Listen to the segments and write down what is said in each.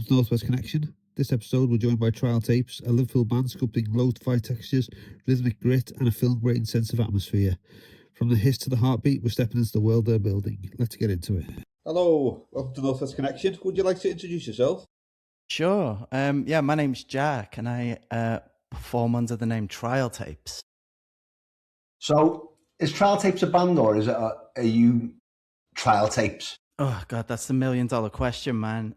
to Northwest Connection. This episode we're joined by Trial Tapes, a Liverpool band sculpting lo-fi textures, rhythmic grit and a film-grating sense of atmosphere. From the hiss to the heartbeat, we're stepping into the world they're building. Let's get into it. Hello, welcome to Northwest Connection. Would you like to introduce yourself? Sure. Yeah, my name's Jack and I perform under the name Trial Tapes. So is Trial Tapes a band or is it are you Trial Tapes? Oh God, that's the $1 million question, man.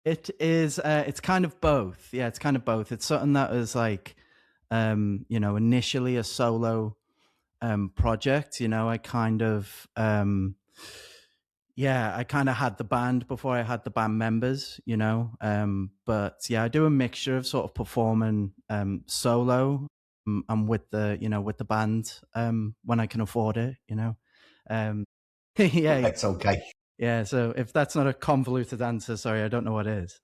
It is. It's kind of both. Yeah, it's kind of both. It's something that was like, initially a solo project. I kind of, I kind of had the band before I had the band members. But yeah, I do a mixture of sort of performing solo and with the band when I can afford it. Yeah, That's okay. Yeah, so if that's not a convoluted answer, sorry, I don't know what is.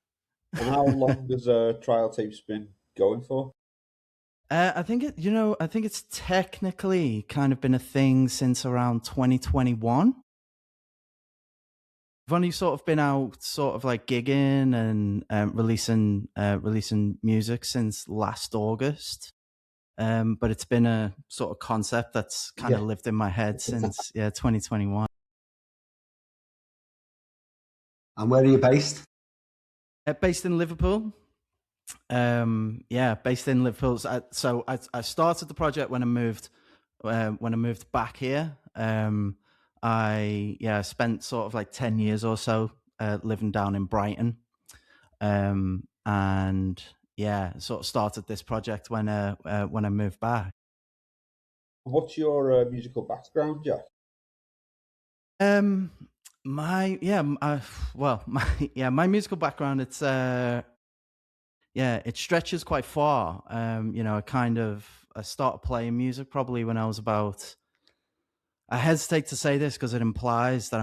And how long has Trial Tapes been going for? I think it's technically kind of been a thing since around 2021. I've only sort of been out, sort of like gigging and releasing music since last August. But it's been a sort of concept that's kind of lived in my head since 2021. And where are you based? Based in Liverpool. Based in Liverpool. So I started the project when I moved back here. I spent sort of like 10 years or so living down in Brighton. And sort of started this project when I moved back. What's your musical background, Jack? My musical background, it stretches quite far. I started playing music probably when I was about, I hesitate to say this because it implies that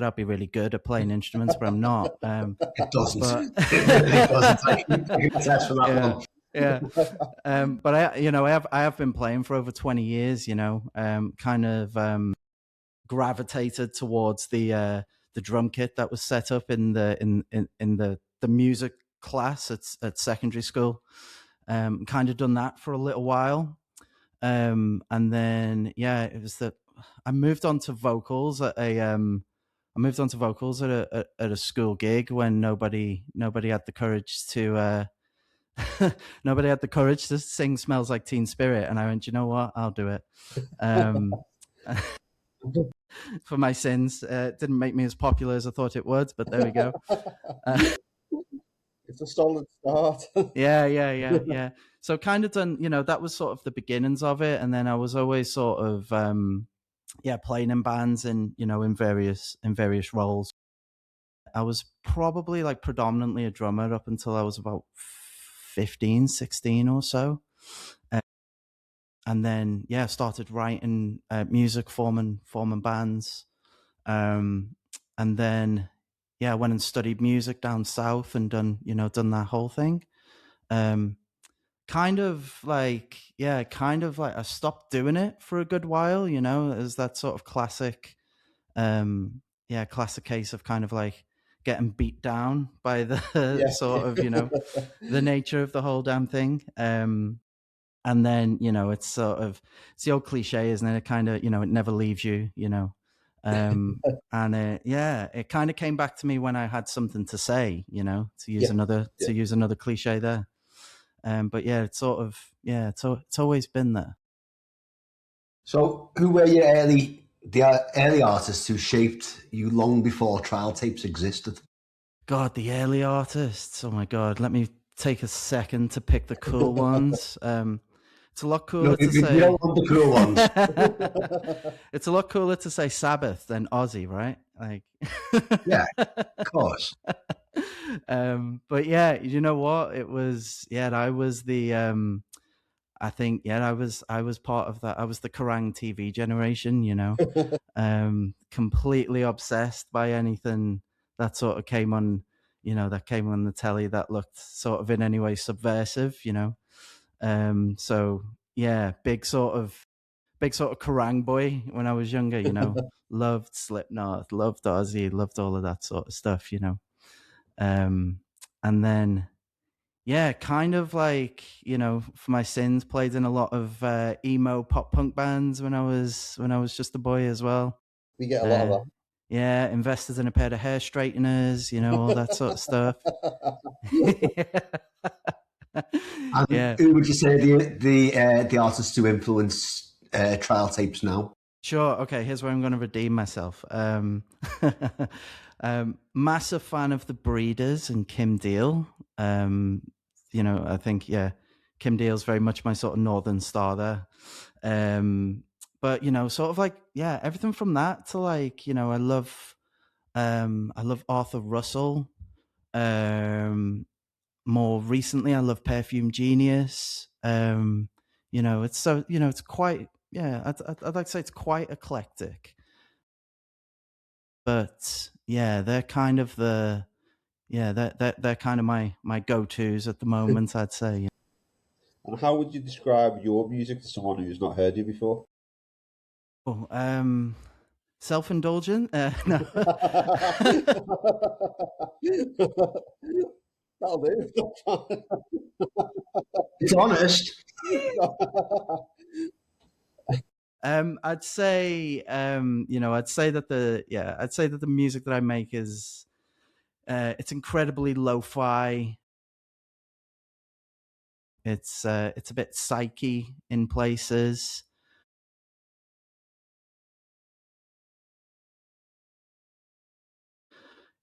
I'd be really good at playing instruments, but I'm not. It doesn't. It doesn't. I can attest for that one. Yeah. But I have been playing for over 20 years, gravitated towards the drum kit that was set up in the music class at secondary school. Kind of done that for a little while. And then it was that I moved on to vocals at a school gig when nobody had the courage to sing "Smells Like Teen Spirit," and I went, you know what, I'll do it. For my sins, it didn't make me as popular as I thought it would, but there we go. It's a solid start. Yeah. So kind of done, that was sort of the beginnings of it. And then I was always sort of, playing in bands and, in various roles. I was probably like predominantly a drummer up until I was about 15, 16 or so. And then, started writing music, forming bands. And then, I went and studied music down south and done that whole thing. Kind of like I stopped doing it for a good while, as that sort of classic case of kind of like getting beat down by the sort of, the nature of the whole damn thing. And then, it's the old cliche, isn't it? It kind of, it never leaves you, and it kind of came back to me when I had something to say, to use another cliche there. But it's sort of, it's always been there. So who were the early artists who shaped you long before Trial Tapes existed? God, the early artists. Oh my God. Let me take a second to pick the cool ones. It's a lot cooler to say. You don't want the cool ones. It's a lot cooler to say Sabbath than Ozzy, right? Like, yeah, of course. But you know what? It was. I was the. I think. I was part of that. I was the Kerrang TV generation. Completely obsessed by anything that sort of came on. That came on the telly that looked sort of in any way subversive. So big sort of Kerrang boy when I was younger, loved Slipknot, loved Ozzy, loved all of that sort of stuff, And then, yeah, kind of like, for my sins, played in a lot of emo pop punk bands when I was just a boy as well. We get a lot of that. Yeah, invested in a pair of hair straighteners, all that sort of stuff. And Yeah. who would you say the artists who influence trial tapes now? Sure. Okay. Here's where I'm going to redeem myself. Massive fan of the Breeders and Kim Deal. I think, Kim Deal's very much my sort of northern star there. But sort of like, everything from that to like, I love Arthur Russell. More recently, I love Perfume Genius. It's so, it's quite, I'd like to say it's quite eclectic. But yeah, they're kind of they're kind of my go-tos at the moment, I'd say. And how would you describe your music to someone who's not heard you before? Oh, self-indulgent? No. That'll do. It's honest. I'd say that the music that I make is it's incredibly lo-fi. It's a bit psyche in places.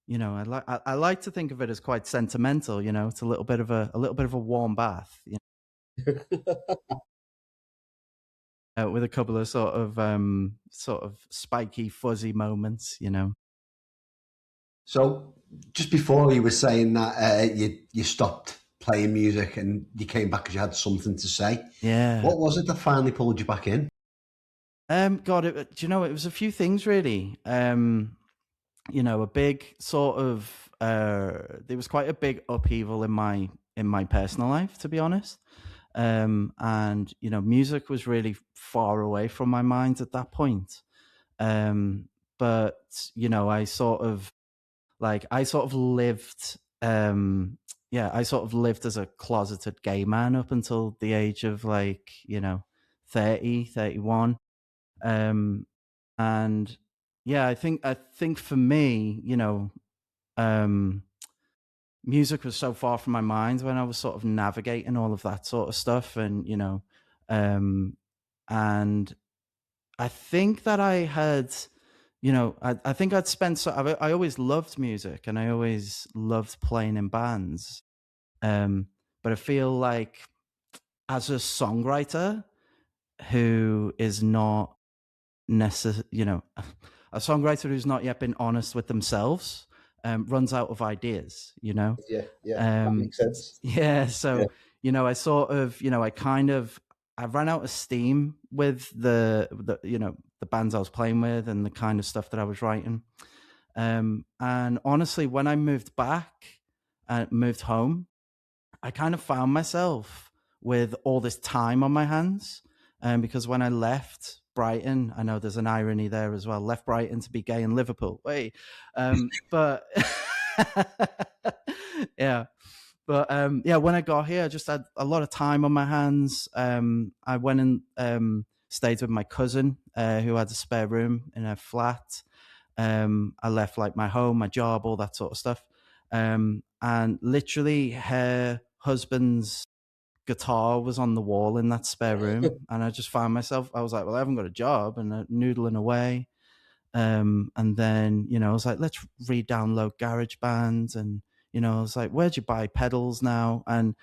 I like to think of it as quite sentimental. It's a little bit of a warm bath. With a couple of sort of spiky, fuzzy moments. So just before you were saying that you stopped playing music and you came back because you had something to say. Yeah. What was it that finally pulled you back in? God, it was a few things really. A big sort of there was quite a big upheaval in my personal life, to be honest. And music was really far away from my mind at that point. But I sort of lived I sort of lived as a closeted gay man up until the age of 30, 31. And yeah, I think for me, music was so far from my mind when I was sort of navigating all of that sort of stuff. And, and I think that I had, I think I'd spent, I always loved music and I always loved playing in bands. But I feel like as a songwriter who is not necessarily, a songwriter who's not yet been honest with themselves runs out of ideas, Yeah, that makes sense. Yeah, so I sort of, I ran out of steam with the bands I was playing with and the kind of stuff that I was writing. And honestly, when I moved back and moved home, I kind of found myself with all this time on my hands. Because when I left Brighton, I know there's an irony there as well, left Brighton to be gay in Liverpool. Wait, but yeah. But when I got here, I just had a lot of time on my hands. I went and stayed with my cousin who had a spare room in her flat. I left like my home, my job, all that sort of stuff. And literally her husband's guitar was on the wall in that spare room. And I just found myself, I was like, well, I haven't got a job, and noodling away. And then, I was like, let's re-download GarageBand. And, I was like, where'd you buy pedals now? And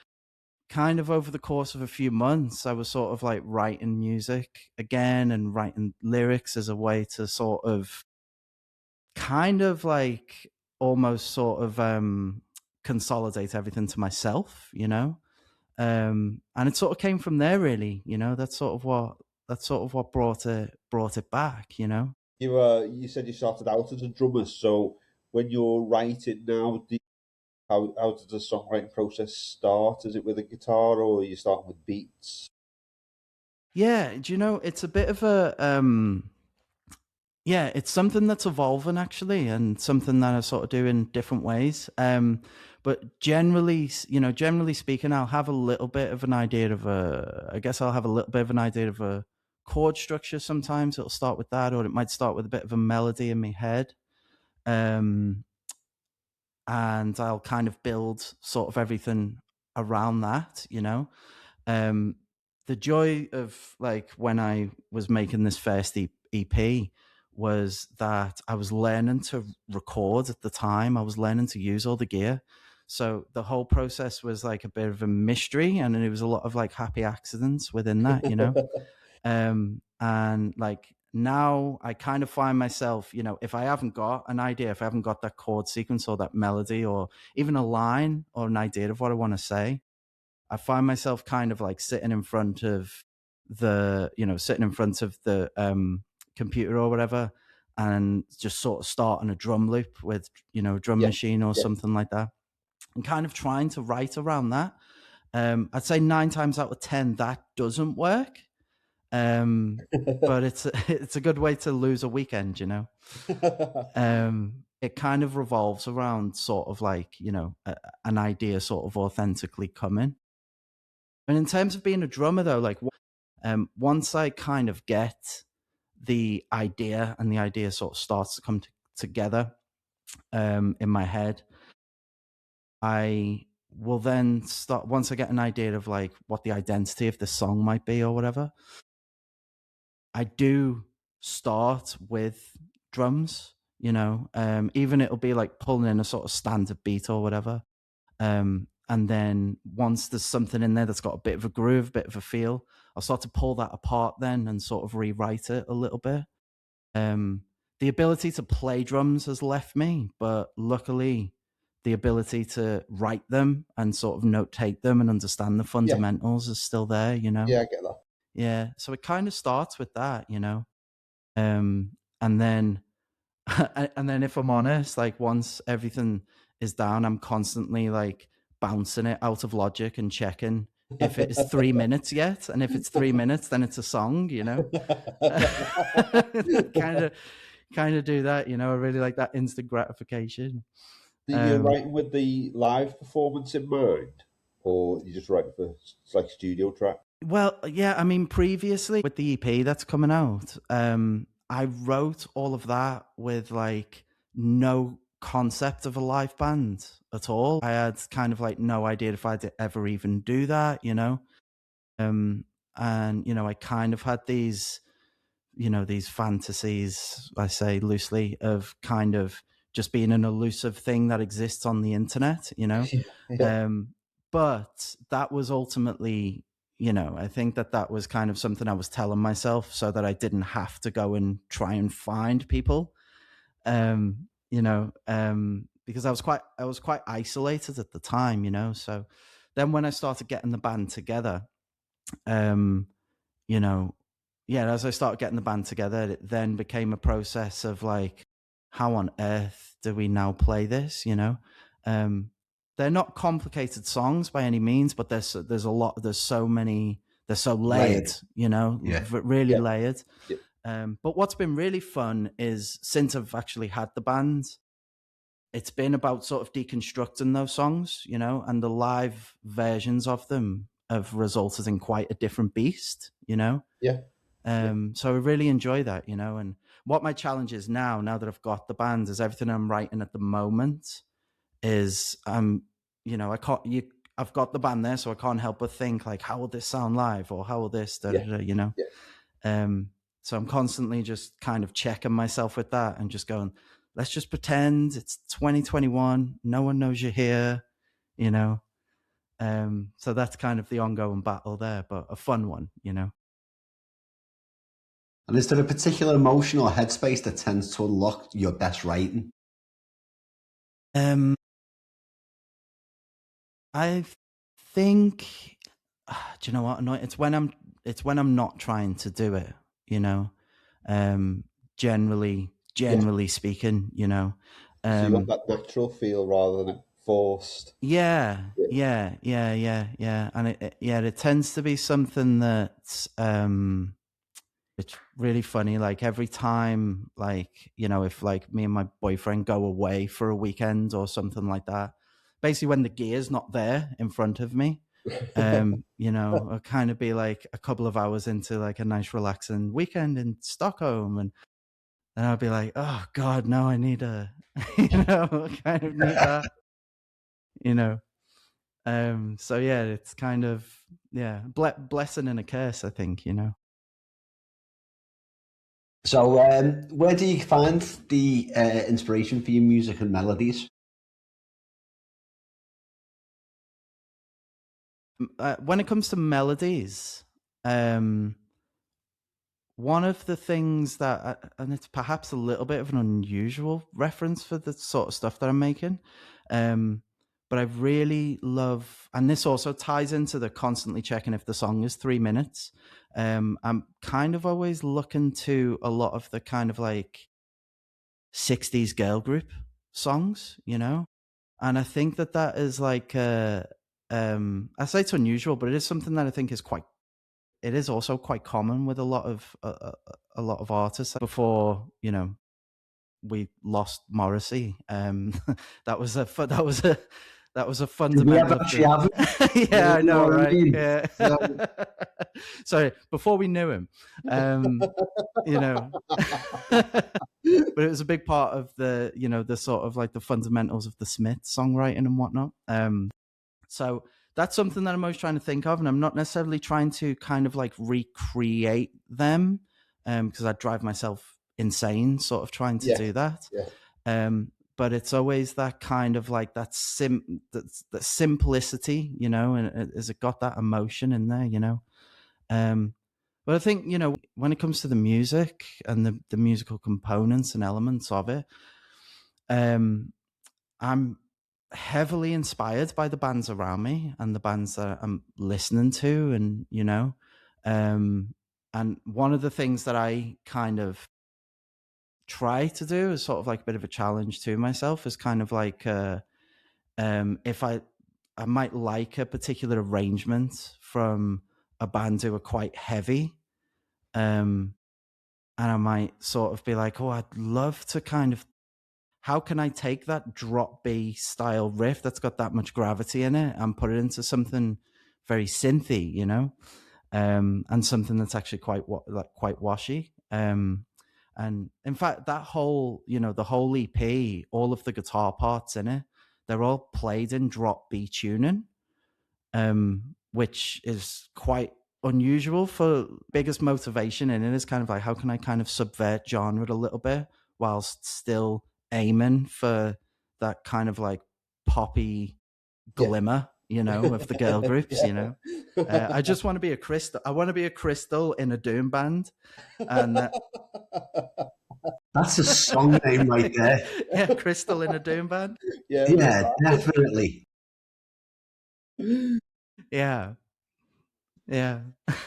kind of over the course of a few months, I was sort of like writing music again and writing lyrics as a way to sort of kind of like almost sort of consolidate everything to myself, and it sort of came from there, really. That's sort of what brought it back. You said you started out as a drummer, so when you're writing now, how does the songwriting process start? Is it with a guitar or are you starting with beats? Yeah, do it's a bit of Yeah, it's something that's evolving actually, and something that I sort of do in different ways. But generally, generally speaking, I'll have a little bit of an idea of I guess I'll have a little bit of an idea of a chord structure. Sometimes it'll start with that, or it might start with a bit of a melody in my head. And I'll kind of build sort of everything around that, Um, the joy of like when I was making this first EP was that I was learning to record at the time. I was learning to use all the gear. So the whole process was like a bit of a mystery, and it was a lot of like happy accidents within that, and like now I kind of find myself, if I haven't got an idea, if I haven't got that chord sequence or that melody or even a line or an idea of what I want to say, I find myself kind of like sitting in front of the computer or whatever, and just sort of starting a drum loop with, a drum machine or something like that, and kind of trying to write around that. I'd say 9 times out of 10 that doesn't work. But it's a good way to lose a weekend, It kind of revolves around sort of like, an idea sort of authentically coming. And in terms of being a drummer though, like once I kind of get the idea and the idea sort of starts to come together in my head, I will then start, once I get an idea of like what the identity of the song might be or whatever, I do start with drums, even it'll be like pulling in a sort of standard beat or whatever. And then once there's something in there that's got a bit of a groove, a bit of a feel, I'll start to pull that apart then and sort of rewrite it a little bit. The ability to play drums has left me, but luckily the ability to write them and sort of note take them and understand the fundamentals is still there, Yeah, I get that. Yeah. So it kind of starts with that, and then and then if I'm honest, like once everything is down, I'm constantly like bouncing it out of Logic and checking if it is 3 minutes yet, and if it's 3 minutes, then it's a song, kind of do that, I really like that instant gratification. Do you write with the live performance in mind, or you just write for like studio track? Well, yeah, I mean, previously with the EP that's coming out, I wrote all of that with like no concept of a live band at all. I had kind of like no idea if I'd ever even do that, and I kind of had these fantasies, I say loosely, of kind of just being an elusive thing that exists on the internet, Yeah. But that was ultimately, I think that was kind of something I was telling myself so that I didn't have to go and try and find people, because I was quite isolated at the time, so then when I started getting the band together, as I started getting the band together, it then became a process of like, how on earth do we now play this? They're not complicated songs by any means, but there's so many, they're so layered, really layered. Yeah. But what's been really fun is since I've actually had the band, it's been about sort of deconstructing those songs, and the live versions of them have resulted in quite a different beast, Yeah. So I really enjoy that, and what my challenge is now that I've got the band is everything I'm writing at the moment is, I've got the band there, so I can't help but think like, how will this sound live, or how will this, so I'm constantly just kind of checking myself with that and just going, let's just pretend it's 2021. No one knows you're here, so that's kind of the ongoing battle there, but a fun one, And is there a particular emotion or headspace that tends to unlock your best writing? I think, do you know what? It's when I'm not trying to do it, generally speaking, So you want that natural feel rather than forced. Yeah. And it tends to be something that, It's really funny. Like every time, like, you know, if like me and my boyfriend go away for a weekend or something like that, basically when the gear's not there in front of me, you know, I'll kind of be like a couple of hours into like a nice relaxing weekend in Stockholm, and I'll be like, oh God, no, I need a, you know, I kind of need that, you know. So yeah, it's kind of, yeah, blessing and a curse, I think, you know. So, where do you find the inspiration for your music and melodies? When it comes to melodies, one of the things that, and it's perhaps a little bit of an unusual reference for the sort of stuff that I'm making, but I really love, and this also ties into the constantly checking if the song is 3 minutes. I'm kind of always looking to a lot of the kind of like 60s girl group songs, you know? And I think that that is like, I say it's unusual, but it is something that I think is quite, it is also quite common with a lot of artists. Before, you know, we lost Morrissey, that was a fundamental of actually have the, yeah, I know, right? Yeah. So, Sorry, before we knew him, you know, but it was a big part of the, you know, the sort of like the fundamentals of the Smiths songwriting and whatnot. So that's something that I'm always trying to think of, and I'm not necessarily trying to kind of like recreate them, because I'd drive myself insane sort of trying to do that. Yeah. But it's always that kind of like that simplicity, you know, and has it got that emotion in there, you know? But I think, you know, when it comes to the music and the musical components and elements of it, I'm heavily inspired by the bands around me and the bands that I'm listening to, and, you know, and one of the things that I kind of try to do is sort of like a bit of a challenge to myself is kind of like, if I might like a particular arrangement from a band who are quite heavy, and I might sort of be like, oh, I'd love to kind of, how can I take that drop B style riff that's got that much gravity in it and put it into something very synthy, you know, and something that's actually quite washy. And in fact, that whole, you know, the whole EP, all of the guitar parts in it, they're all played in drop B tuning, which is quite unusual. For biggest motivation in it is kind of like, how can I kind of subvert genre a little bit whilst still aiming for that kind of like poppy glimmer, you know, of the girl groups, you know. I just want to be a crystal. I want to be a crystal in a doom band, and that's a song name right there. Yeah, crystal in a doom band. Yeah, definitely. Yeah.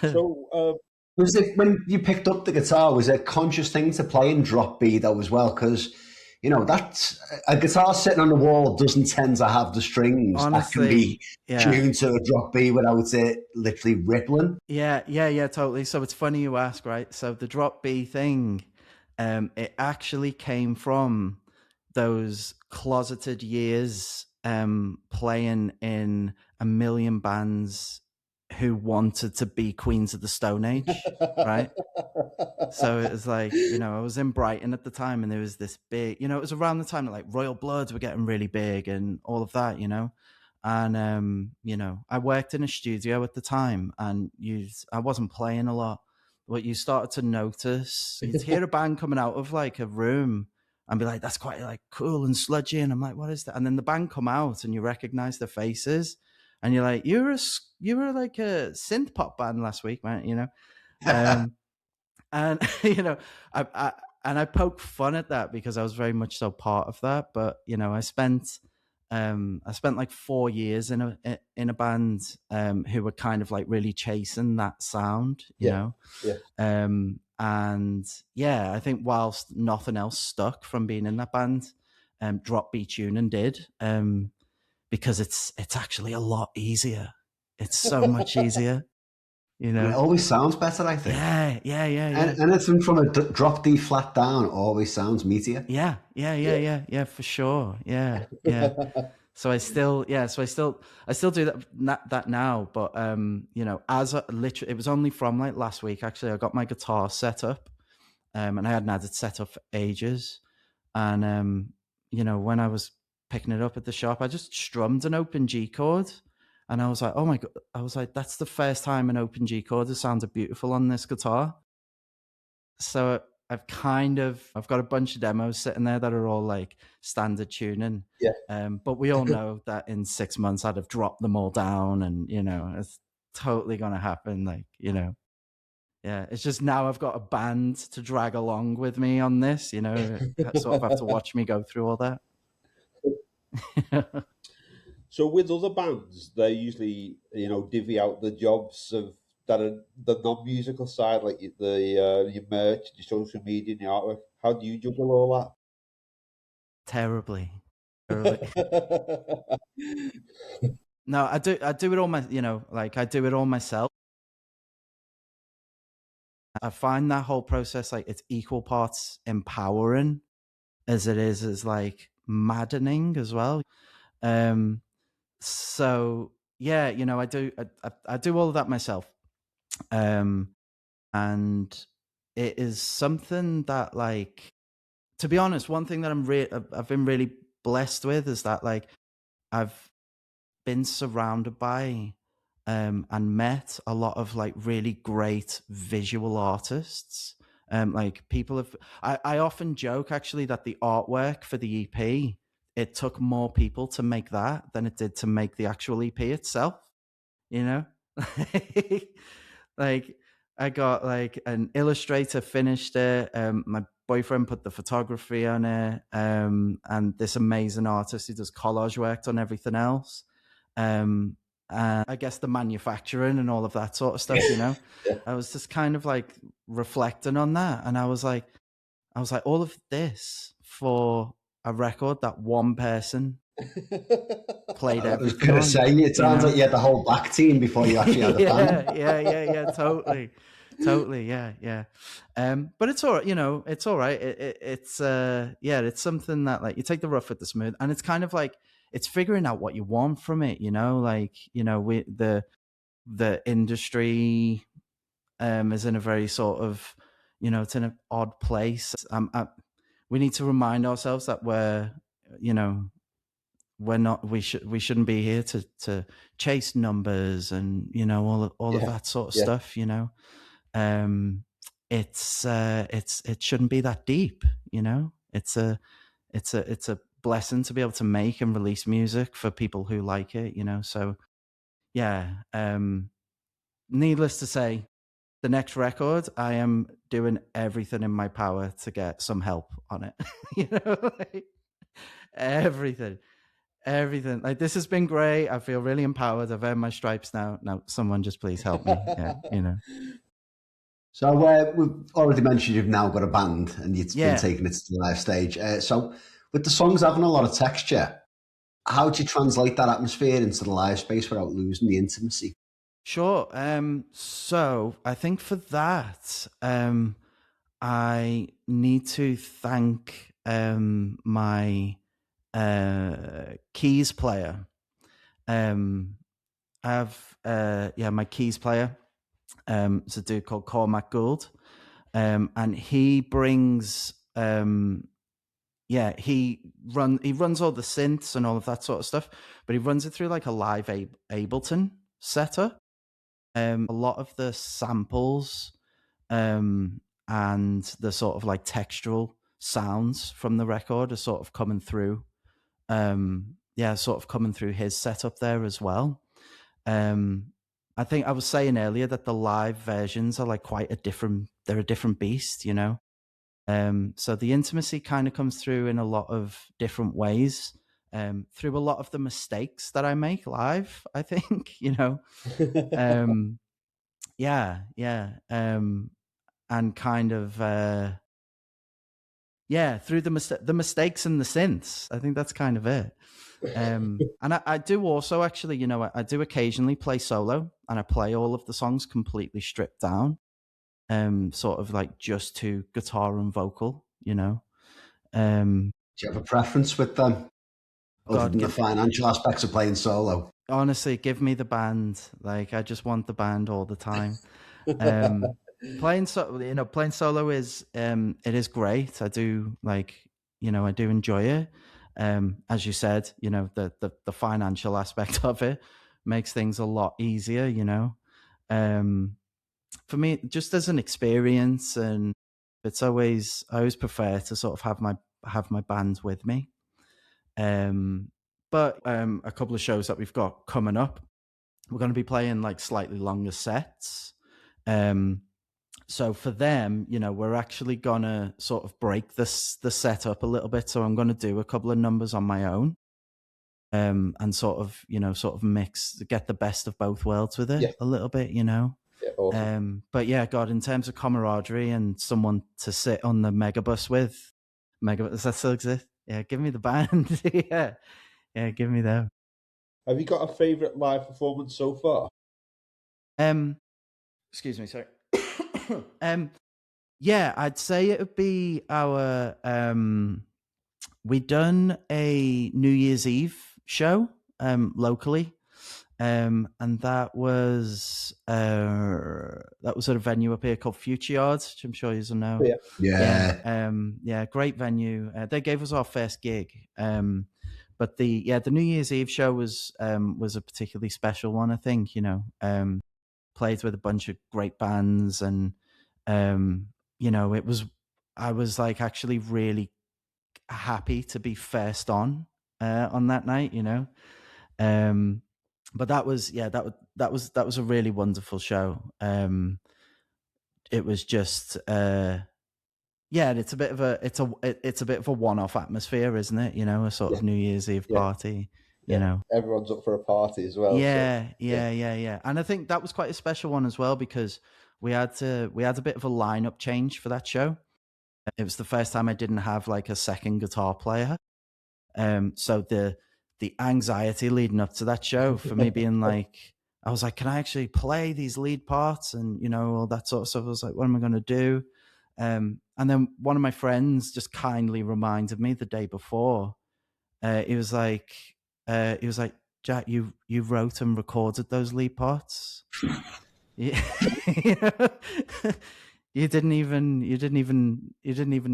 So, was it when you picked up the guitar? Was it a conscious thing to play in drop B though as well? Because you know that's a guitar sitting on the wall doesn't tend to have the strings. Honestly, that can be tuned to a drop B without it literally rippling. Yeah, totally. So it's funny you ask, right? So the drop B thing, it actually came from those closeted years playing in a million bands who wanted to be Queens of the Stone Age, right? So it was like, you know, I was in Brighton at the time, and there was this big, you know, it was around the time that like Royal Bloods were getting really big and all of that, you know. And you know, I worked in a studio at the time, and I wasn't playing a lot, but you started to notice, you'd hear a band coming out of like a room and be like, that's quite like cool and sludgy, and I'm like, what is that? And then the band come out and you recognize their faces, and you're like, you were like a synth pop band last week, man, you know. And you know, I poke fun at that because I was very much so part of that. But you know, I spent like 4 years in a band who were kind of like really chasing that sound, you know. And yeah, I think whilst nothing else stuck from being in that band, drop B tuning did, because it's actually a lot easier. It's so much easier. you And it know. always sounds better, I think. Yeah. And anything from a drop D flat down always sounds meatier. Yeah, for sure. Yeah. So I still do that now, but you know, as a literally, it was only from like last week actually. I got my guitar set up, and I hadn't had it set up for ages, and you know, when I was picking it up at the shop, I just strummed an open G chord, and I was like, oh my god, I was like, that's the first time an open G chord has sounded beautiful on this guitar. So I've got a bunch of demos sitting there that are all like standard tuning. Yeah. But we all know that in 6 months I'd have dropped them all down, and you know, it's totally gonna happen. Like, you know, yeah, it's just now I've got a band to drag along with me on this, you know, sort of have to watch me go through all that. So with other bands, they usually, you know, divvy out the jobs of that are the non-musical side, like your merch, your social media, and your artwork. How do you juggle all Terribly. that? No, I do it all you know, like I do it all myself. I find that whole process like it's equal parts empowering as it is like maddening as well. So yeah, you know, I do all of that myself. And it is something that, like, to be honest, one thing that I've been really blessed with is that, like, I've been surrounded by and met a lot of like really great visual artists. Like people have, I often joke actually that the artwork for the EP, it took more people to make that than it did to make the actual EP itself, you know? Like I got like an illustrator finished it. My boyfriend put the photography on it. And this amazing artist who does collage work on everything else. And I guess the manufacturing and all of that sort of stuff, you know. Yeah. I was just kind of like reflecting on that, and I was like, all of this for a record that one person played I was everything going on. to say, it sounds like you had the whole back team before you actually had the band. Yeah, totally, yeah. But it's all right, you know, it's all right. It's it's something that, like, you take the rough with the smooth, and it's kind of like, it's figuring out what you want from it, you know, like, you know, the industry is in a very sort of, you know, it's in an odd place. We need to remind ourselves that we shouldn't be here to chase numbers and, you know, all of that sort of stuff, you know. It shouldn't be that deep, you know. It's a blessing to be able to make and release music for people who like it, you know. So yeah, needless to say, the next record, I am doing everything in my power to get some help on it. You know, like, everything. Like, this has been great. I feel really empowered. I've earned my stripes now. Now, someone just please help me. Yeah, you know. So we've already mentioned you've now got a band and you've been taking it to the live stage. So with the songs having a lot of texture, how do you translate that atmosphere into the live space without losing the intimacy? Sure. So I think for that, I need to thank my keys player. I have my keys player. It's a dude called Cormac Gould, and he brings he runs all the synths and all of that sort of stuff, but he runs it through like a live Ableton setup. A lot of the samples and the sort of like textural sounds from the record are sort of coming through his setup there as well. I think I was saying earlier that the live versions are like they're a different beast, you know. So the intimacy kind of comes through in a lot of different ways, through a lot of the mistakes that I make live, I think, you know. And kind of through the mistakes and the synths. I think that's kind of it. And I do also actually, you know, I do occasionally play solo and I play all of the songs completely stripped down, sort of like just to guitar and vocal, you know. Do you have a preference with them, other than the financial aspects of playing solo? Honestly, give me the band. Like, I just want the band all the time. Playing solo is it is great. I do I do enjoy it. As you said, the financial aspect of it makes things a lot easier, you know. For me, just as an experience, and I always prefer to sort of have my band with me. But a couple of shows that we've got coming up, we're going to be playing like slightly longer sets. So for them, we're actually gonna sort of break the set up a little bit. So I'm going to do a couple of numbers on my own, and sort of get the best of both worlds with it a little bit, you know. Yeah, awesome. But yeah, God, in terms of camaraderie and someone to sit on the megabus with, does that still exist? Yeah, give me the band. yeah, give me them. Have you got a favourite live performance so far? Excuse me, sorry. Yeah, I'd say it would be our we done a New Year's Eve show locally, and that was at a venue up here called Future Yards, which I'm sure you know. Yeah. Great venue. They gave us our first gig, but the New Year's Eve show was a particularly special one, I think. You know, played with a bunch of great bands, and I was like actually really happy to be first on that night, you know. But that was a really wonderful show. It was just it's a bit of a one-off atmosphere, isn't it? You know, a sort of New Year's Eve party. You know, everyone's up for a party as well. Yeah. And I think that was quite a special one as well, because we had a bit of a lineup change for that show. It was the first time I didn't have like a second guitar player. So the anxiety leading up to that show for me being like, I was like, can I actually play these lead parts, and all that sort of stuff? I was like, what am I going to do? And then one of my friends just kindly reminded me the day before. He was like, Jack, you wrote and recorded those lead parts. You didn't even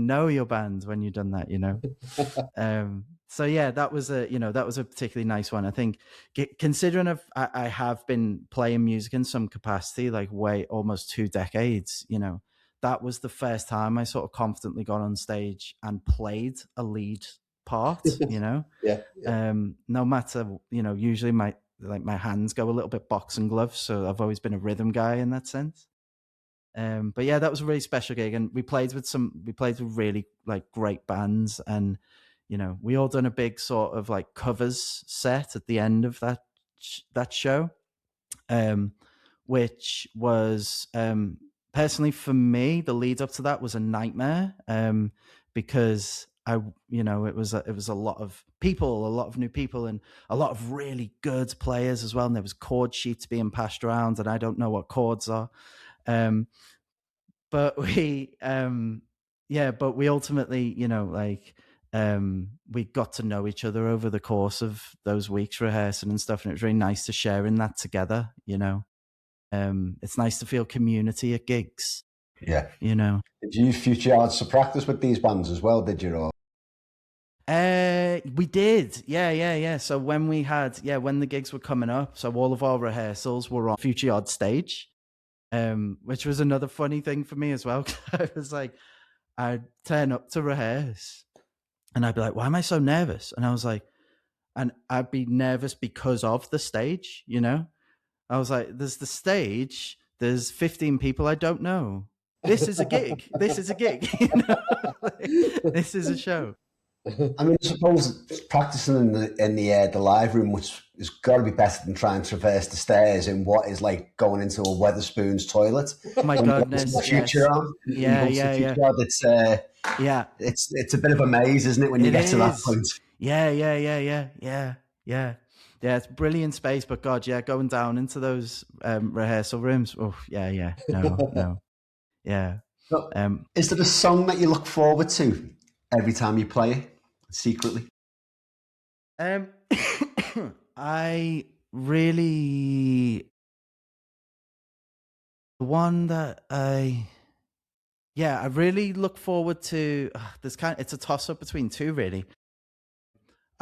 know your band when you done that, you know. So yeah, that was a particularly nice one. I think, considering I have been playing music in some capacity, like almost 2 decades, you know, that was the first time I sort of confidently got on stage and played a lead part, you know. No matter, usually my hands go a little bit boxing gloves, so I've always been a rhythm guy in that sense. But yeah, that was a really special gig, and we played with really like great bands, and we all done a big sort of like covers set at the end of that show, which was personally for me, the lead up to that was a nightmare, because it was a lot of people, a lot of new people, and a lot of really good players as well, and there was chord sheets being passed around, and I don't know what chords are. But we ultimately, we got to know each other over the course of those weeks rehearsing and stuff. And it was really nice to share in that together, you know. It's nice to feel community at gigs. Yeah. You know. Did you use Future Yards to practice with these bands as well, did you? Or? We did. Yeah. So when the gigs were coming up, so all of our rehearsals were on Future Yards stage. Which was another funny thing for me as well. I was like, I'd turn up to rehearse and I'd be like, why am I so nervous? And I was like, and I'd be nervous because of the stage, you know? I was like, there's the stage, there's 15 people I don't know. This is a gig. This is a gig. You know? This is a show. I mean, I suppose practicing in the live room, which has got to be better than trying to traverse the stairs in what is like going into a Weatherspoon's toilet. Oh my goodness! Future on. Yeah. It's a bit of a maze, isn't it, when you get to that point? Yeah. Yeah, it's brilliant space, but God, yeah, going down into those rehearsal rooms. Oh, yeah, no, yeah. So, is there a song that you look forward to every time you play it secretly? I really one that I really look forward to. It's a toss up between two, really.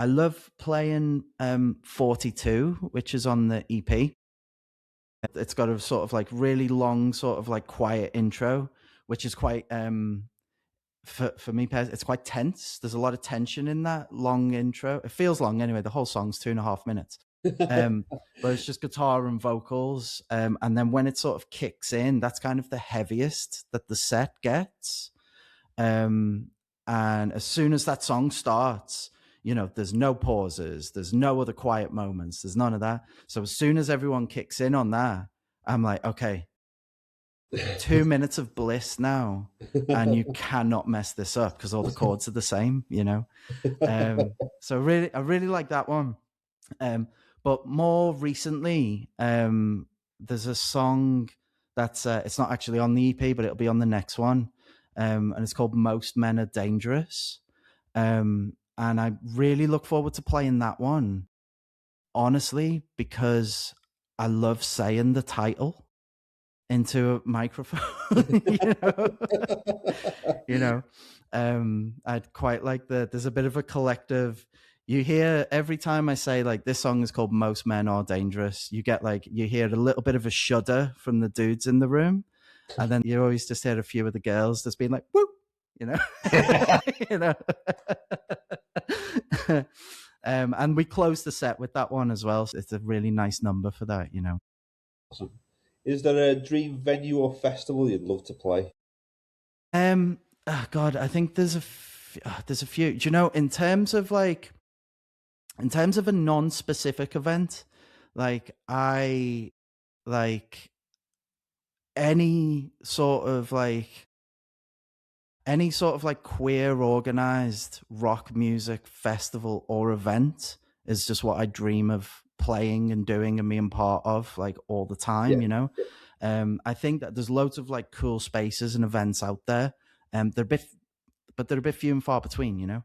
I love playing 42, which is on the EP. It's got a sort of like really long, sort of like quiet intro, which is quite for me, it's quite tense. There's a lot of tension in that long intro. It feels long anyway. The whole song's 2.5 minutes. But it's just guitar and vocals. And then when it sort of kicks in, that's kind of the heaviest that the set gets. And as soon as that song starts, you know, there's no pauses, there's no other quiet moments, there's none of that. So as soon as everyone kicks in on that, I'm like, okay, 2 minutes of bliss now, and you cannot mess this up because all the chords are the same, you know. So I really like that one. But more recently, there's a song that's it's not actually on the EP, but it'll be on the next one, and it's called "Most Men Are Dangerous." And I really look forward to playing that one, honestly, because I love saying the title into a microphone. I'd quite like there's a bit of a collective. You hear every time I say like this song is called "Most Men Are Dangerous," you hear a little bit of a shudder from the dudes in the room, and then you always just hear a few of the girls just being like, "Woo," you know. And we close the set with that one as well. So it's a really nice number for that, you know. Awesome. Is there a dream venue or festival you'd love to play? God, I think there's a few. Do you know, in terms of a non-specific event, like I like any sort of like queer organized rock music festival or event is just what I dream of playing and doing and being part of, like, all the time, you know. I think that there's loads of like cool spaces and events out there, they're a bit few and far between, you know.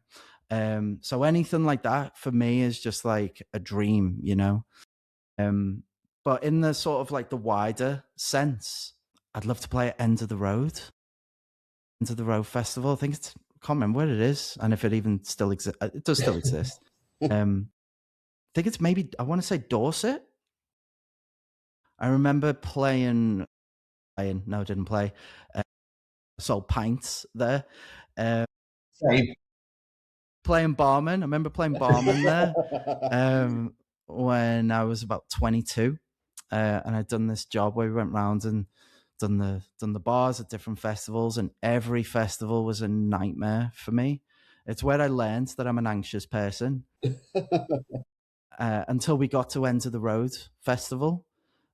So anything like that for me is just like a dream, you know. But in the sort of like the wider sense, I'd love to play at End of the Road Festival. I think I can't remember where it is, and if it even still exists. It does still exist. I think it's maybe, I want to say Dorset. I remember playing. No, I didn't play. Sold pints there. Same. Playing barman. I remember playing barman there when I was about 22, and I'd done this job where we went round and done the bars at different festivals, and every festival was a nightmare for me. It's where I learned that I'm an anxious person. Until we got to End of the Road Festival.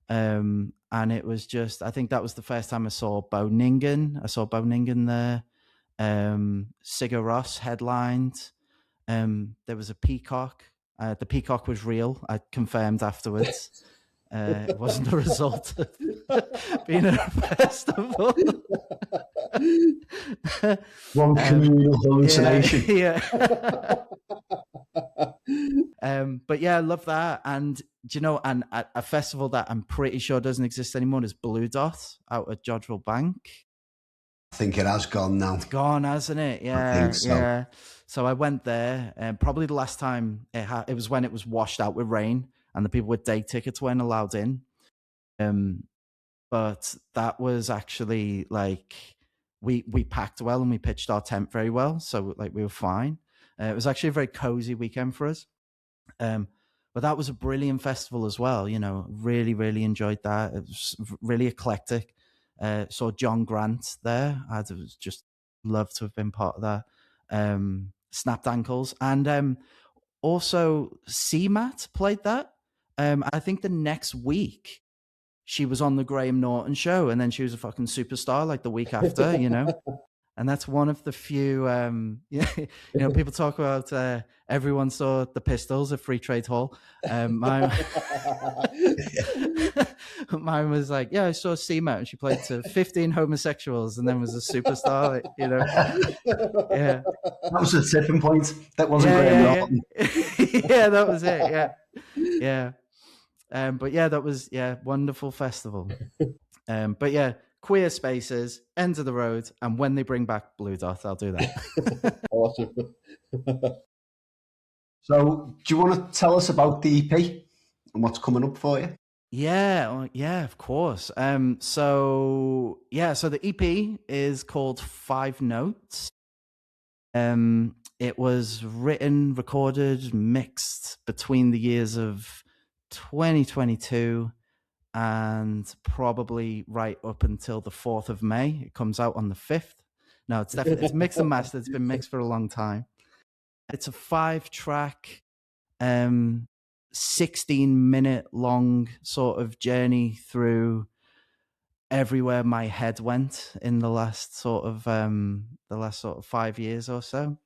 And it was just, I think that was the first time I saw Bo Ningen. I saw Bo Ningen there. Sigur Rós headlined. There was a peacock. The peacock was real. I confirmed afterwards. It wasn't a result of being at a festival. One communal hallucination. Yeah. But yeah, I love that. And do you know, and a festival that I'm pretty sure doesn't exist anymore is Blue Dot out at Jodrell Bank. I think it has gone now. It's gone, hasn't it? Yeah, I think so. Yeah. So I went there, and probably the last time it was when it was washed out with rain, and the people with day tickets weren't allowed in. But that was actually like we packed well and we pitched our tent very well, so like we were fine. It was actually a very cozy weekend for us. But that was a brilliant festival as well. You know, really, really enjoyed that. It was really eclectic. Saw John Grant there. I'd just loved to have been part of that. Snapped Ankles. And also CMAT played that. I think the next week she was on the Graham Norton show, and then she was a fucking superstar like the week after, you know. and that's one of the few. People talk about everyone saw the Pistols at Free Trade Hall. Mine was like, I saw Seema, and she played to 15 homosexuals, and then was a superstar. Yeah, that was a tipping point. That wasn't Graham Norton. Yeah, that was it. Yeah. But that was wonderful festival. But Queer Spaces, End of the Road, and when they bring back Blue Dot, I'll do that. Awesome. So, do you want to tell us about the EP and what's coming up for you? Yeah, of course. So the EP is called 5 Notes. It was written, recorded, mixed between the years of 2022 and probably right up until the 4th of May. It comes out on the 5th. No, it's mixed and mastered. It's been mixed for a long time. It's a 5-track, 16-minute long sort of journey through everywhere my head went in the last sort of 5 years or so.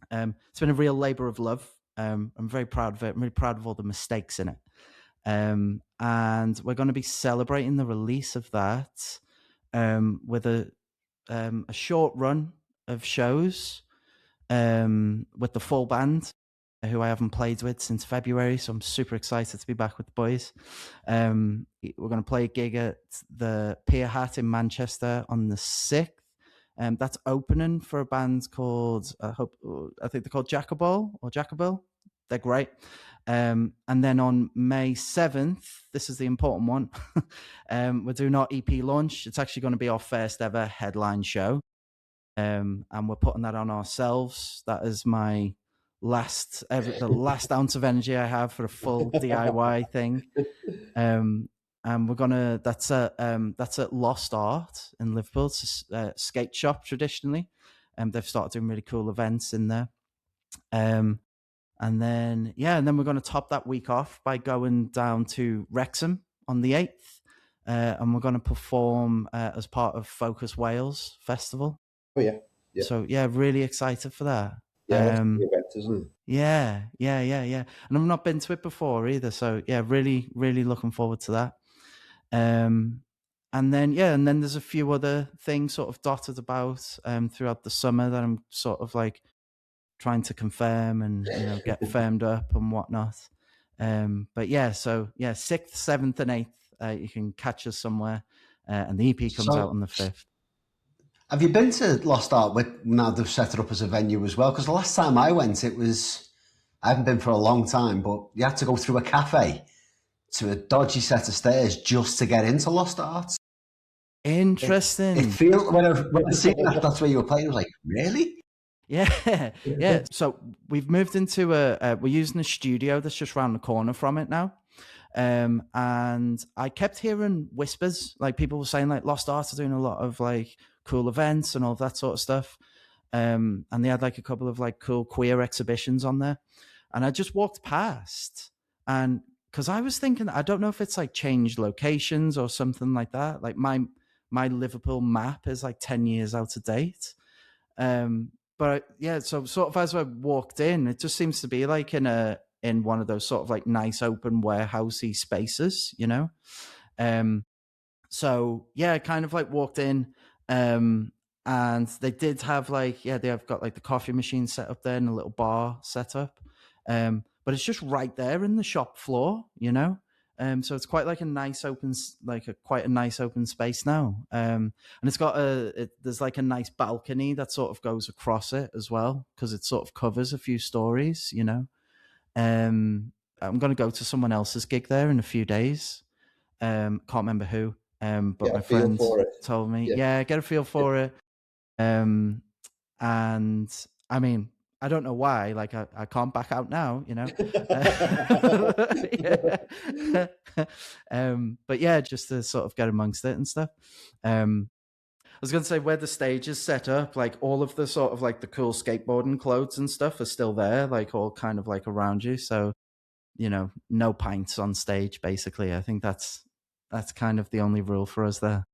It's been a real labor of love. I'm very proud of it. I'm really proud of all the mistakes in it. And we're going to be celebrating the release of that with a short run of shows with the full band, who I haven't played with since February. So I'm super excited to be back with the boys. We're going to play a gig at the Pier Hat in Manchester on the 6th. That's opening for a band called, I think they're called Jacobel. They're great. And then on May 7th, this is the important one, we're doing our EP launch. It's actually going to be our first ever headline show. And we're putting that on ourselves. That is the last ounce of energy I have for a full DIY thing. And we're that's at Lost Art in Liverpool. It's a skate shop traditionally. They've started doing really cool events in there. And then we're going to top that week off by going down to Wrexham on the 8th. And we're going to perform as part of Focus Wales Festival. Oh, yeah. So, really excited for that. Yeah, that's the event, isn't it? Yeah. And I've not been to it before either. So, really, really looking forward to that. And then there's a few other things sort of dotted about throughout the summer that I'm sort of like trying to confirm and get firmed up and whatnot. But 6th, 7th, and 8th, you can catch us somewhere, and the EP comes out on the 5th. Have you been to Lost Art now they've set it up as a venue as well? Because the last time I went, I haven't been for a long time, but you had to go through a cafe to a dodgy set of stairs just to get into Lost Art. Interesting. It feels when I see that's where you were playing. I was like, really? Yeah. So we've moved into we're using a studio that's just around the corner from it now. And I kept hearing whispers, like people were saying like Lost Art are doing a lot of like cool events and all that sort of stuff. And they had like a couple of like cool queer exhibitions on there. And I just walked past, and because I was thinking, I don't know if it's like changed locations or something like that. Like my Liverpool map is like 10 years out of date. But so sort of as I walked in, it just seems to be like in one of those sort of like nice open warehousey spaces, So I kind of like walked in, and they did have like, they have got like the coffee machine set up there and a little bar set up. But it's just right there in the shop floor, so it's quite like a nice open, quite a nice open space now. And it's got there's like a nice balcony that sort of goes across it as well, because it sort of covers a few stories, I'm going to go to someone else's gig there in a few days. Can't remember who, but my friend told me, get a feel for it. And I mean, I don't know why, like I can't back out now, but just to sort of get amongst it and stuff. I was going to say, where the stage is set up, like all of the sort of like the cool skateboarding clothes and stuff are still there, like all kind of like around you. So, no pints on stage, basically. I think that's kind of the only rule for us there.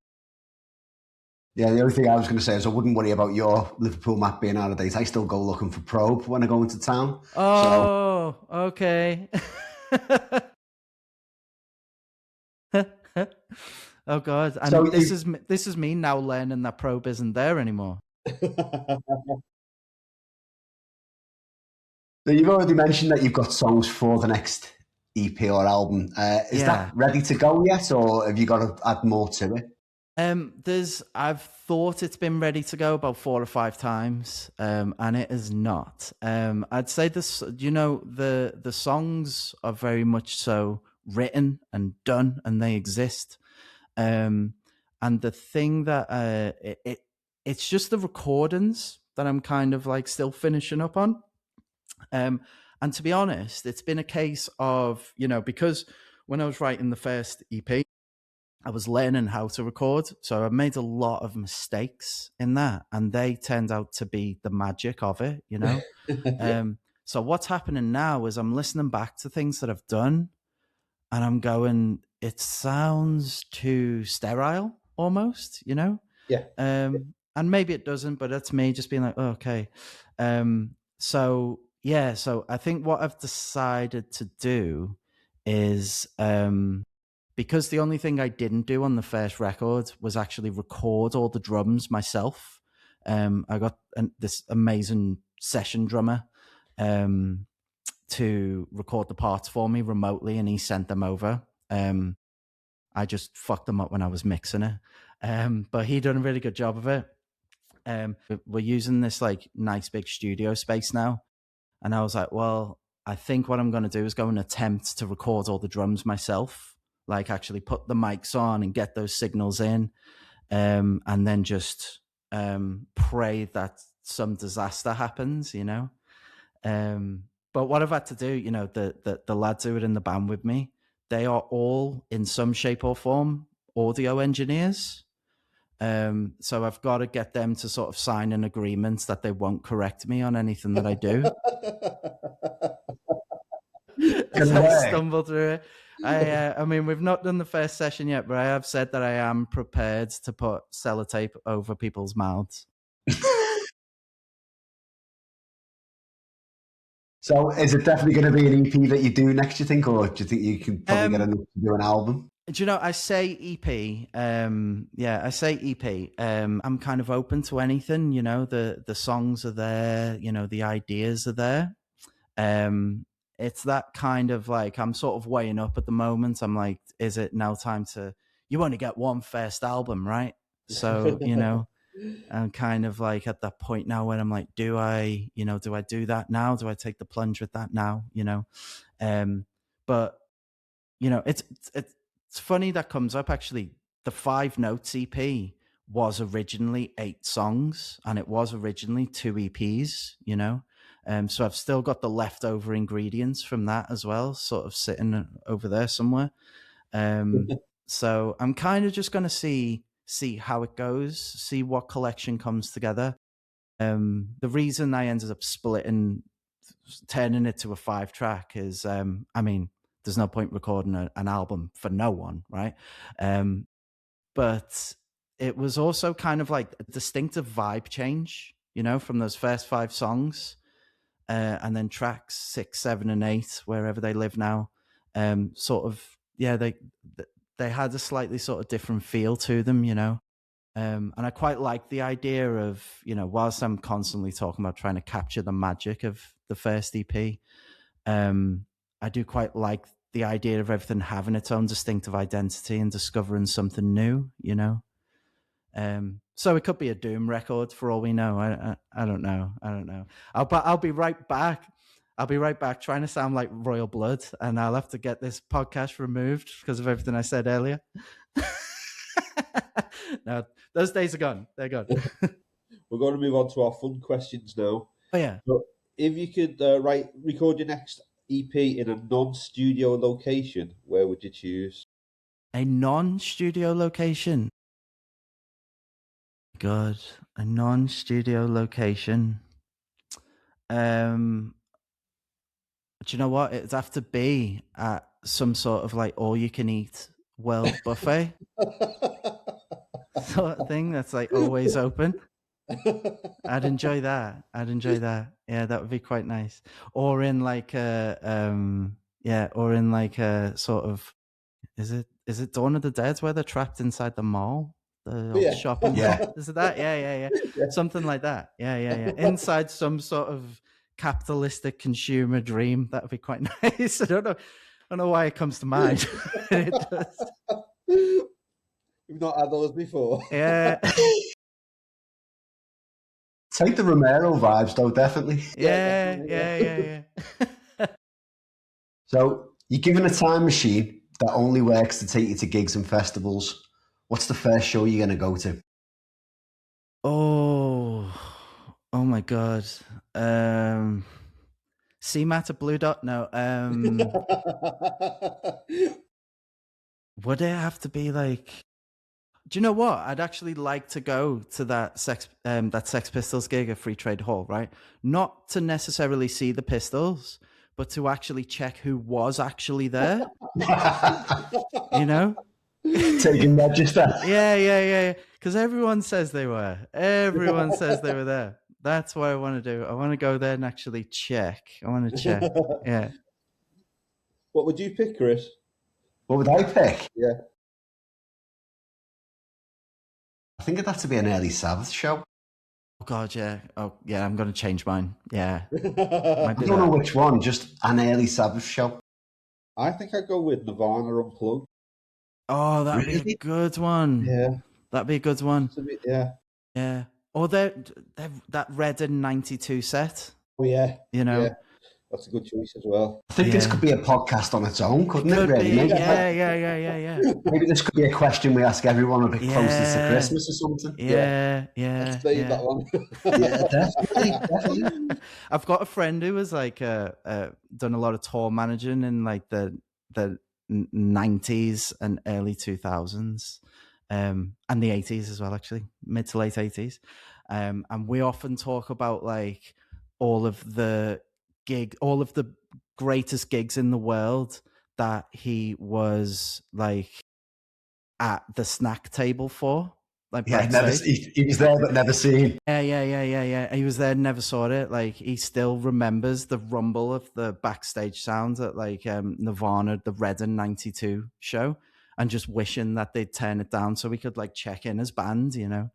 Yeah, the only thing I was going to say is I wouldn't worry about your Liverpool map being out of date. I still go looking for probe when I go into town. Oh, okay. Oh God! And So this is me now learning that probe isn't there anymore. So you've already mentioned that you've got songs for the next EP or album. Is that ready to go yet, or have you got to add more to it? I've thought it's been ready to go about 4 or 5 times, and it is not. I'd say this, the songs are very much so written and done, and they exist. And the thing that it's just the recordings that I'm kind of like still finishing up on. And to be honest, it's been a case of, because when I was writing the first EP, I was learning how to record. So I made a lot of mistakes in that, and they turned out to be the magic of it, So what's happening now is I'm listening back to things that I've done, and I'm going, it sounds too sterile almost, Yeah. And maybe it doesn't, but that's me just being like, oh, okay. So I think what I've decided to do is, because the only thing I didn't do on the first record was actually record all the drums myself. I got this amazing session drummer to record the parts for me remotely, and he sent them over. I just fucked them up when I was mixing it. But he done a really good job of it. We're using this like nice big studio space now. And I was like, well, I think what I'm going to do is go and attempt to record all the drums myself, like actually put the mics on and get those signals in, and then just pray that some disaster happens, But what I've had to do, the lads who are in the band with me, they are all in some shape or form audio engineers. So I've got to get them to sort of sign an agreement that they won't correct me on anything that I do. As I stumble through it. I mean, we've not done the first session yet, but I have said that I am prepared to put sellotape over people's mouths. So is it definitely going to be an EP that you do next, you think, or do you think you can probably get enough to do an album? Do you know, I say EP. I say EP. I'm kind of open to anything, the songs are there, the ideas are there. It's that kind of like, I'm sort of weighing up at the moment. I'm like, is it now time to, you only get one first album, right? So, I'm kind of like at that point now when I'm like, do I do that now? Do I take the plunge with that now? But it's funny that comes up actually. The 5 Notes EP was originally 8 songs, and it was originally 2 EPs, so I've still got the leftover ingredients from that as well, sort of sitting over there somewhere. So I'm kind of just going to see how it goes, see what collection comes together. The reason I ended up turning it to a 5-track is, there's no point recording an album for no one, right? But it was also kind of like a distinctive vibe change, from those first 5 songs. And then tracks 6, 7, and 8, wherever they live now, they had a slightly sort of different feel to them, and I quite like the idea of, whilst I'm constantly talking about trying to capture the magic of the first EP, I do quite like the idea of everything having its own distinctive identity and discovering something new, So it could be a Doom record for all we know. I don't know. I'll be right back. I'll be right back trying to sound like Royal Blood, and I'll have to get this podcast removed because of everything I said earlier. No, those days are gone. They're gone. We're going to move on to our fun questions now. Oh, yeah. So if you could record your next EP in a non-studio location, where would you choose? A non-studio location? God, a non-studio location. Do you know what? It'd have to be at some sort of like all-you-can-eat world buffet. sort of thing that's like always open. I'd enjoy that. Yeah, that would be quite nice. Or in like a or in like a sort of, is it Dawn of the Dead where they're trapped inside the mall? The old shopping mall? Is it that? Yeah. Something like that. Yeah. Inside some sort of capitalistic consumer dream. That would be quite nice. I don't know why it comes to mind. It does. We've not had those before. Yeah. Take the Romero vibes, though, definitely. Yeah. So you're given a time machine that only works to take you to gigs and festivals. What's the first show you're going to go to? Oh my God. CMAT at Blue Dot? No. Would it have to be like? Do you know what? I'd actually like to go to that Sex Pistols gig at Free Trade Hall, right? Not to necessarily see the Pistols, but to actually check who was actually there. You know? Taking register. Yeah. Because everyone says they were. Everyone says they were there. That's what I want to do. I want to go there and actually check. I want to check. Yeah. What would you pick, Chris? What would I pick? Yeah. I think it'd have to be an early Sabbath show. Oh God, yeah. Oh yeah, I'm going to change mine. Yeah. I don't know which one, just an early Sabbath show. I think I'd go with Nirvana Unplugged. Oh, that'd be a good one. Yeah. That'd be a good one. Yeah. Yeah. Or that Redden 92 set. Oh, yeah. You know? Yeah. That's a good choice as well. I think this could be a podcast on its own, couldn't it, really? Maybe, yeah. Maybe this could be a question we ask everyone a bit closer to Christmas or something. Yeah. Let's save that one. Yeah, definitely. I've got a friend who was like done a lot of tour managing in like the 90s and early 2000s, and the 80s as well, actually, mid to late 80s. And we often talk about like all of the greatest gigs in the world that he was like at the snack table for. Like, yeah, he was there but never seen. Yeah. He was there, never saw it. Like, he still remembers the rumble of the backstage sound at like Nirvana, the Redden 92 show, and just wishing that they'd turn it down so we could like check in as band, you know.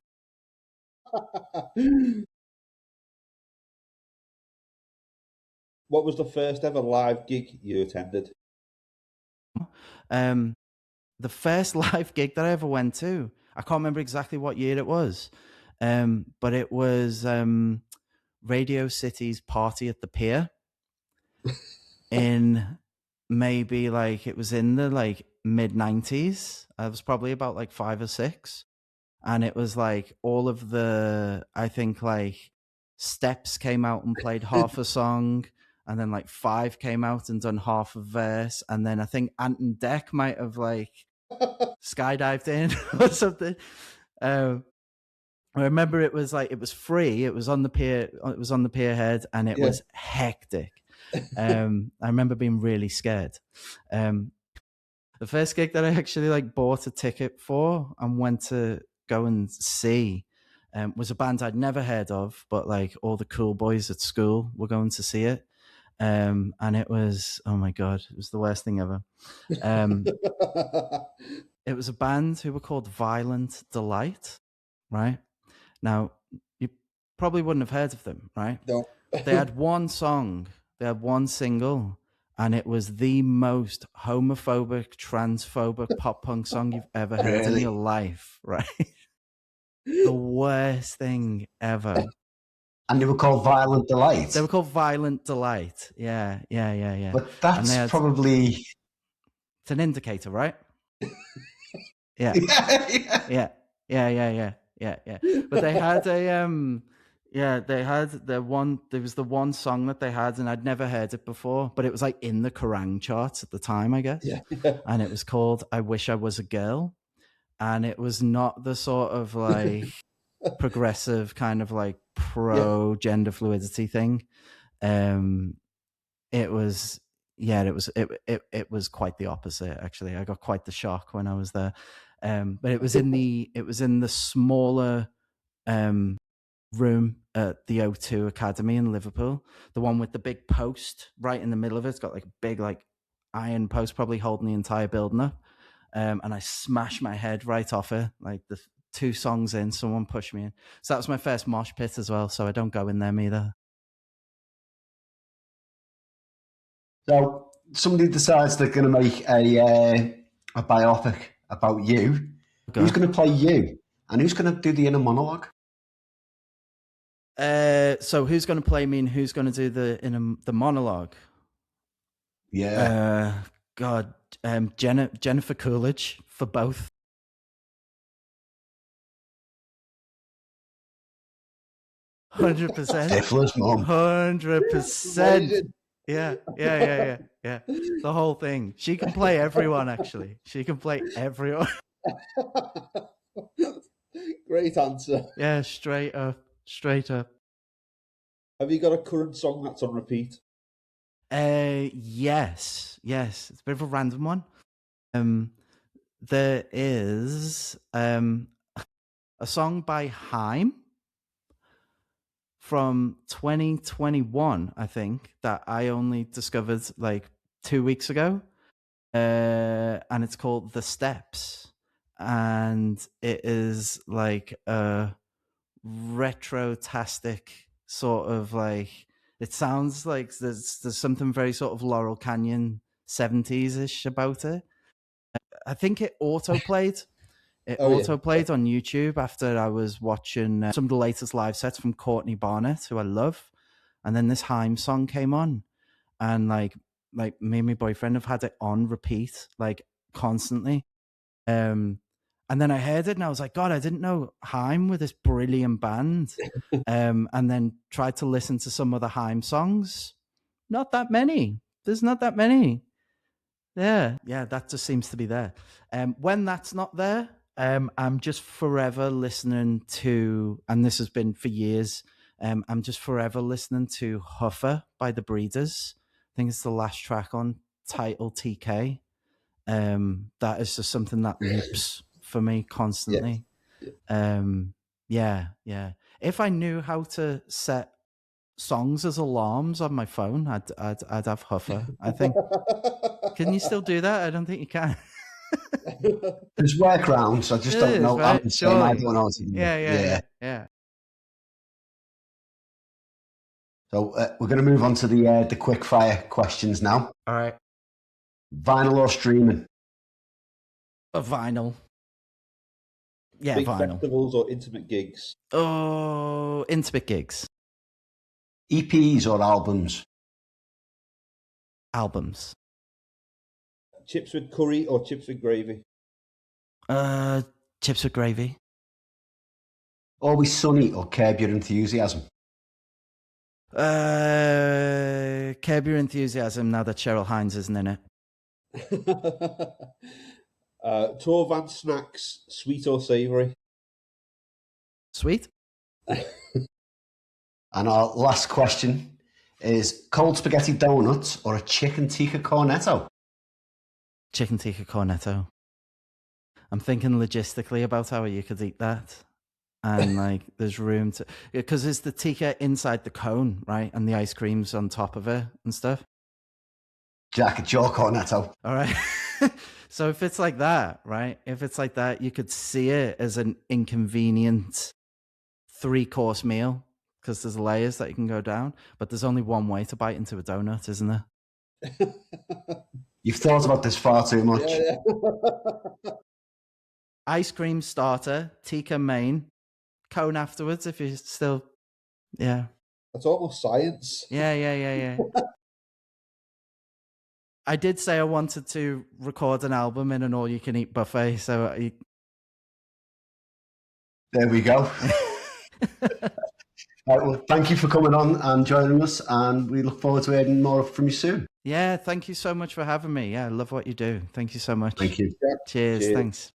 What was the first ever live gig you attended? The first live gig that I ever went to, I can't remember exactly what year it was, but it was Radio City's Party at the Pier in maybe like, it was in the like mid 90s. I was probably about like 5 or 6. And it was like all of the, I think like Steps came out and played half a song. And then like 5 came out and done half a verse. And then I think Ant and Dec might have like skydived in or something. I remember it was like, it was free. It was on the pier. It was on the pier head, and it was hectic. I remember being really scared. The first gig that I actually like bought a ticket for and went to go and see was a band I'd never heard of, but like all the cool boys at school were going to see it. And it was, oh my God, it was the worst thing ever. It was a band who were called Violent Delight, right? Now, you probably wouldn't have heard of them, right? No. They had one song, they had one single, and it was the most homophobic, transphobic pop punk song you've ever heard in your life, right? The worst thing ever. And they were called Violent Delight. They were called Violent Delight. Yeah. But that's probably... It's an indicator, right? Yeah. But they had there was the one song that they had, and I'd never heard it before, but it was like in the Kerrang charts at the time, I guess. Yeah. And it was called I Wish I Was a Girl. And it was not the sort of like progressive kind of like pro gender fluidity thing. It was quite the opposite, actually. I got quite the shock when I was there. But it was in the smaller room at the O2 Academy in Liverpool, the one with the big post right in the middle of it. It's got like a big iron post, probably holding the entire building up. And I smashed my head right off it. Like the 2 songs in, someone pushed me in. So that was my first mosh pit as well. So I don't go in them either. So somebody decides they're going to make a biopic about you. Okay. Who's going to play you? And who's going to do the inner monologue? So who's going to play me and who's going to do the monologue? Yeah. God, Jennifer Coolidge for both. $100%. 100%. Yeah. The whole thing. She can play everyone, actually. She can play everyone. Great answer. Yeah, straight up. Have you got a current song that's on repeat? Yes. It's a bit of a random one. There is a song by Haim from 2021, I think, that I only discovered like 2 weeks ago. And it's called The Steps. And it is like a retrotastic sort of like, it sounds like there's something very sort of Laurel Canyon 70s-ish about it. I think it auto-played. It auto-played on YouTube after I was watching some of the latest live sets from Courtney Barnett, who I love. And then this Haim song came on. And like me and my boyfriend have had it on repeat, like constantly. And then I heard it and I was like, God, I didn't know Haim were this brilliant band. And then tried to listen to some of the Haim songs. Not that many. There's not that many. Yeah, that just seems to be there. When that's not there, I'm just forever listening to, and this has been for years, I'm just forever listening to Huffer by The Breeders. I think it's the last track on Title TK. That is just something that loops for me constantly. Yeah. If I knew how to set songs as alarms on my phone, I'd have Huffer, I think. Can you still do that? I don't think you can. There's workarounds. I just don't know. Right? I don't know. Yeah. So we're going to move on to the quick fire questions now. All right. Vinyl or streaming? A vinyl. Yeah, Big vinyl. Festivals or intimate gigs? Oh, intimate gigs. EPs or albums? Albums. Chips with curry or chips with gravy? Chips with gravy. Always Sunny or Curb Your Enthusiasm? Curb Your Enthusiasm, now that Cheryl Hines isn't in it. Tour van snacks, sweet or savoury? Sweet. And our last question is cold spaghetti donuts or a chicken tikka cornetto? Chicken tikka cornetto. I'm thinking logistically about how you could eat that. And like there's room to, because there's the tikka inside the cone, right? And the ice cream's on top of it and stuff. Jack, it's your cornetto. All right. So if it's like that, right? If it's like that, you could see it as an inconvenient 3-course meal because there's layers that you can go down, but there's only one way to bite into a donut, isn't there? You've thought about this far too much. Yeah. Ice cream starter, tikka main, cone afterwards if you're still, yeah. That's almost science. Yeah. I did say I wanted to record an album in an all-you-can-eat buffet, so... There we go. Well, thank you for coming on and joining us, and we look forward to hearing more from you soon. Yeah, thank you so much for having me. Yeah, I love what you do. Thank you so much. Thank you. Cheers. Thanks.